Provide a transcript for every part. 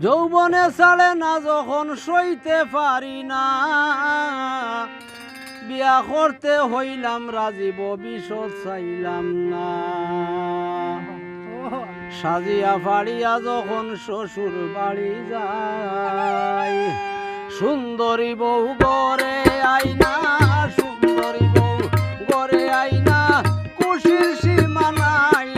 যৌবনে ছাড়ে না যখন সইতে পারি না, বিয়া করতে হইলাম রাজি, ভবিষ্যৎ চাইলাম না। সাজিয়া ফাড়িয়া যখন শ্বশুর বাড়ি যাই, সুন্দরী বউ গড়ে আইনা, সুন্দরী বউ গড়ে আইনা, খুশির সীমা নাই।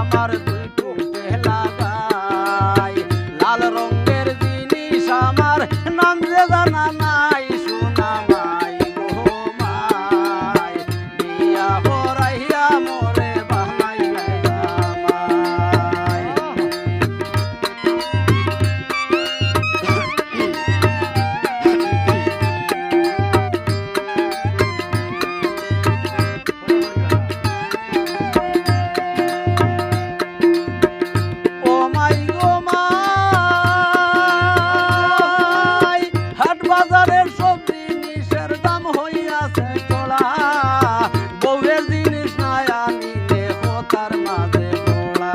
আমার দুই টুটে লাগাই, লাল রঙের জিনিস আমার নাম যে জানা নাই। সোনা মাই গো মাই, বিয়া করাইয়া মোরে বানাইলে জামাই। বাজারের সব জিনিসের দাম হইয়াছে চড়া, বউয়ের জিনিস নাই আনিলে কথার মাঝে পড়া।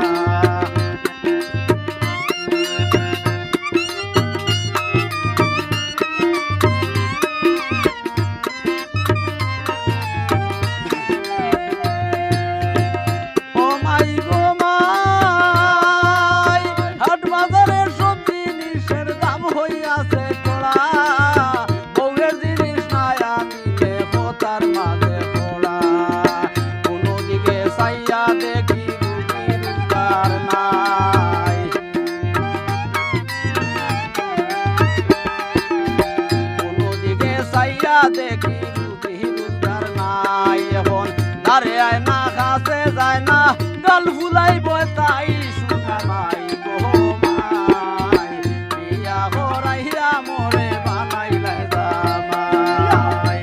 ও মাই গো মাই, হাট বাজারের সব জিনিসের দাম হইয়াছে চড়া, তার মাঝে পড়া। কোনো দিকে চাইয়া দেখি রুজি রোজগার নাই, কোনো দিকে চাইয়া দেখি রুজি রোজগার নাই। এখন দাঁড়ে আয় না, কাছে যায় না, গাল ফুলাই বয় তাই। সোনা মাই গো মাই, বিয়া করাইয়া মোরে বানাইলে জামাই।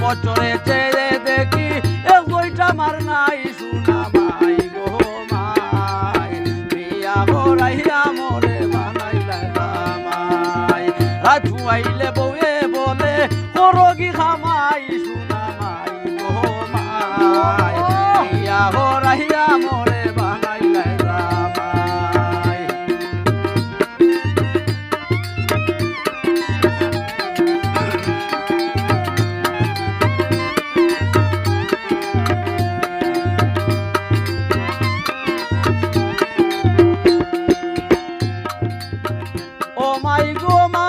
বছরে চেয়ে দেখি এক বইটা মার নাই। সোনা মাই গো মাই, বিয়া করাইয়া মোরে বানাইলা জামাই। রাত ফুয়াইলে বউয়ে বল করগি খামাই সোনা মাই গো মাই ইয়া হো রাহিয়া মোরে বানাইলে জামাই ও মাই গো মাই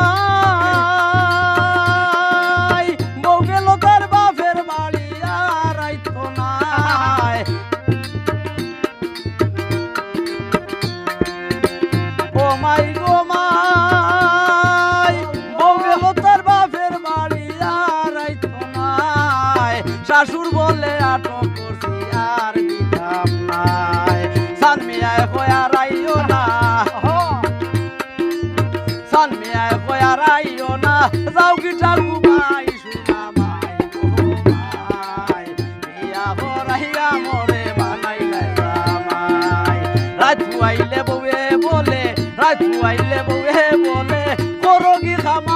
বউ গেল তার বাপের বাড়ি আর আইতো নাই ও মাই গো মাই বউ গেল তার বাপের বাড়ি আর আইতো নাই শাশুর বলে আটক করছি আর দিতাম নাই সান মিয়ায় কয়া রাইও না সান মিয়ায় কয়া রাইও না যাও কি ঠাকু ভাই সোনা মাই গো মাই ইয়া হো রাহিয়া মোরে বানাইলে জামাই রাত আইলে বউয়ে বলে করগি খামাই